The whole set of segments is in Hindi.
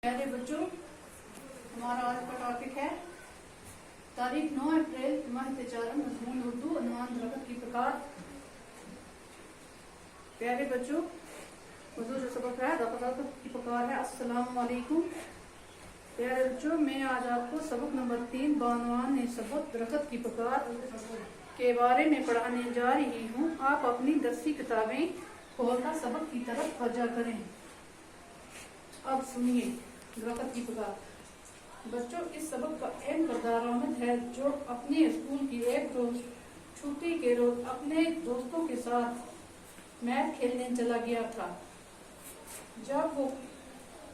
प्यारे बच्चों, हमारा आज का टॉपिक है तारीख 9 अप्रैल मजमून उर्दू अनुमान दरख्त की प्रकार। प्यारे बच्चों, मौजूद जो सबक है दरख्त की प्रकार है। अस्सलाम वालेकुम। प्यारे बच्चों, मैं आज आपको सबक नंबर 3 बानवान ने सबक दरख्त की प्रकार के बारे में पढ़ाने जा रही हूँ। आप अपनी दरसी किताबें खोलकर सबक की तरफ फर्जा करें। अब सुनिए दरख्त की प्रकार। बच्चों, इस सबक का अहम किरदार अहमद है, जो अपने स्कूल की एक रोज छुट्टी के रोज अपने दोस्तों के साथ मैच खेलने चला गया था। जब वो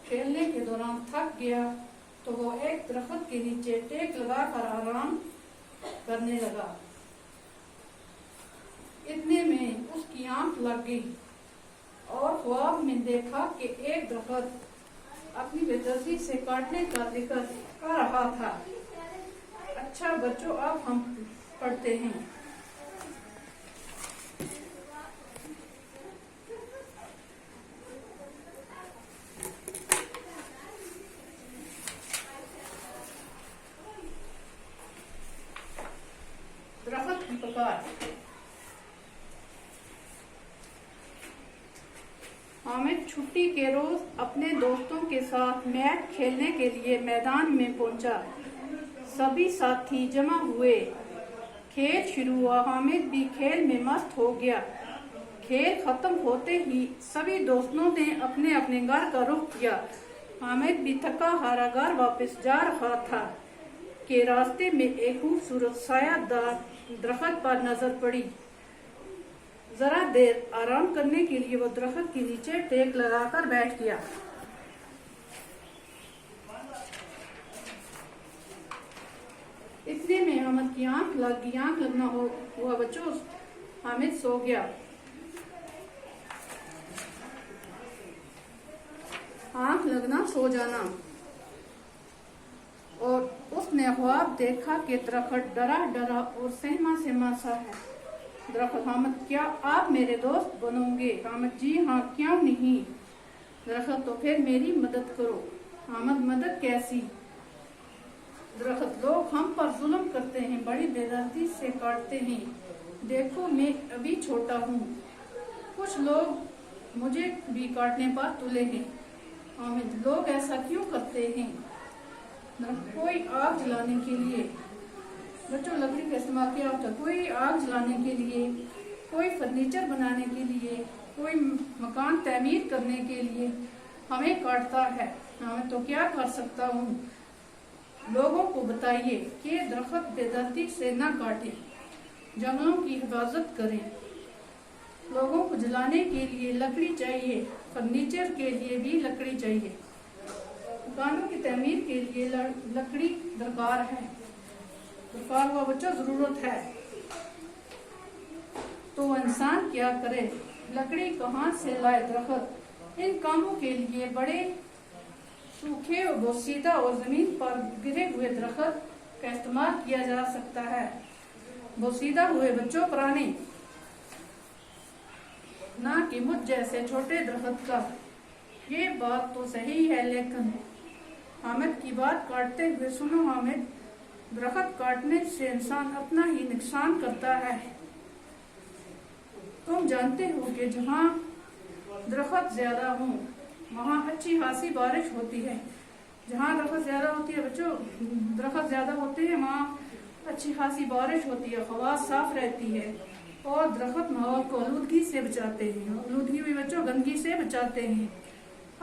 खेलने के दौरान थक गया तो वो एक दरख्त के नीचे टेक लगाकर आराम करने लगा। इतने में उसकी आंख लग गई और ख्वाब में देखा कि एक दरख्त अपनी बेदर्दी से काटने का जिक्र कर रहा था। अच्छा बच्चों, अब हम पढ़ते हैं। दरख्त की प्रकार। हामिद छुट्टी के रोज अपने दोस्तों के साथ मैच खेलने के लिए मैदान में पहुंचा। सभी साथी जमा हुए। खेल शुरू हुआ। हामिद भी खेल में मस्त हो गया। खेल खत्म होते ही सभी दोस्तों ने अपने अपने घर का रुख किया। हामिद भी थका हारा घर वापस जा रहा था कि रास्ते में एक खूबसूरत सायादार दरख्त पर नजर पड़ी। जरा देर आराम करने के लिए वो दरख्त के नीचे टेक लगाकर बैठ गया। इतने में हामिद की आंख लग गई। आंख लगना हुआ बच्चों, हामिद सो गया। आंख लगना सो जाना। और उसने ख्वाब देखा कि दरख्त डरा डरा और सहमा सहमा सा है। दरख्त: हामिद, क्या आप मेरे दोस्त बनोगे? हामिद: जी हाँ, क्यों नहीं। दरख्त: तो फिर मेरी मदद करो। हामिद: मदद कैसी? दरख्त: लोग हम पर जुल्म करते हैं, बड़ी बेदर्दी से काटते हैं। देखो, मैं अभी छोटा हूँ, कुछ लोग मुझे भी काटने पर तुले हैं। हामिद: लोग ऐसा क्यों करते हैं? दरख्त: कोई आग जलाने के लिए। बच्चों, लकड़ी का इस्तेमाल किया होता है। कोई आग जलाने के लिए, कोई फर्नीचर बनाने के लिए, कोई मकान तामीर करने के लिए हमें काटता है। हमें तो क्या कर सकता हूँ? लोगों को बताइए कि दरख्त बेदर्दी से न काटें, जंगलों की हिफाजत करें। लोगों को जलाने के लिए लकड़ी चाहिए, फर्नीचर के लिए भी लकड़ी चाहिए, मकानों की तामीर के लिए लकड़ी दरकार है। दरकार हुआ बच्चों, जरूरत है। तो इंसान क्या करे? लकड़ी कहाँ से लाए? दरख्त इन कामों के लिए बड़े सूखे और बोसीदा और जमीन पर गिरे हुए दरख्त का इस्तेमाल किया जा सकता है। बोसीदा हुए बच्चों पुराने, ना कि मुझ जैसे छोटे दरख्त का। ये बात तो सही है, लेकिन हामिद की बात काटते हुए सुनो। हामिद, दरख्त काटने से इंसान अपना ही नुकसान करता है। तुम जानते हो कि जहाँ दरख्त ज्यादा हो वहाँ अच्छी खासी बारिश होती है। जहाँ दरख्त ज्यादा होती है बच्चों, दरख्त ज्यादा होते हैं वहाँ अच्छी खासी बारिश होती है, हवा साफ रहती है और दरख्त माहौल को आलूदगी से बचाते हैं। आलूदगी भी बच्चों गंदगी से बचाते हैं।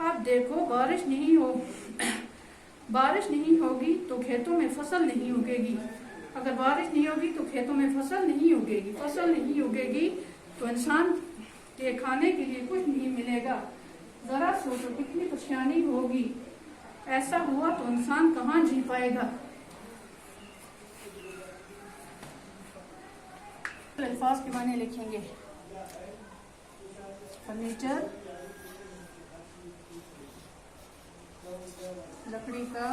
अब देखो, बारिश नहीं होगी तो खेतों में फसल नहीं उगेगी। अगर बारिश नहीं होगी तो खेतों में फसल नहीं उगेगी। फसल नहीं उगेगी तो इंसान के खाने के लिए कुछ नहीं मिलेगा। जरा सोचो कितनी परेशानी होगी। ऐसा हुआ तो इंसान कहाँ जी पाएगा? अल्फाज के माने लिखेंगे। फर्नीचर, लकड़ी का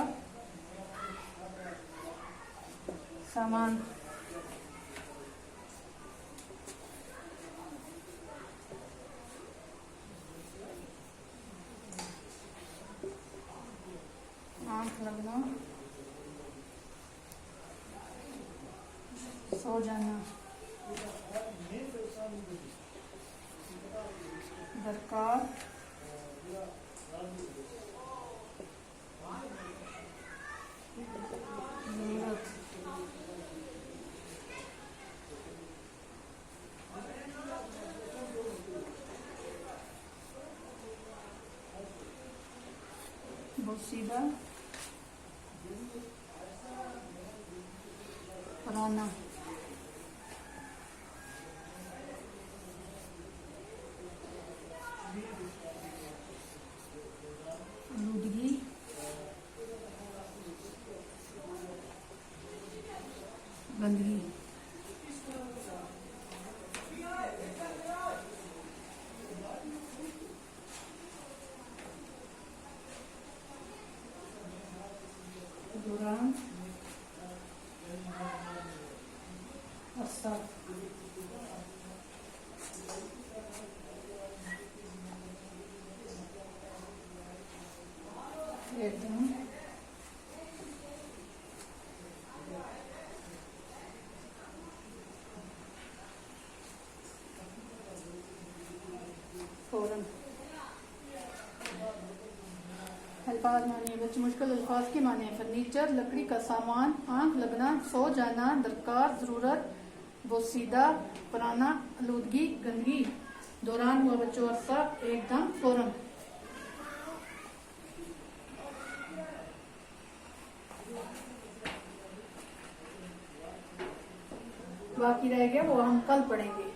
सामान, लगना, सो जाना, दरकार, जरूरत, बोसीदा, पुराना, आलूदगी, गंदगी, दौरान, असर, एकदम, फौरन। अल्फाज माने बच्चे मुश्किल अल्फाज के माने फर्नीचर, लकड़ी का सामान, आंख लगना, सो जाना, दरकार, जरूरत, बोसीदा, पुराना, आलूदगी, गंदगी। दौरान हुआ बच्चों अरसा, एकदम, फौरन। बाकी रह गया वो हम कल पढ़ेंगे।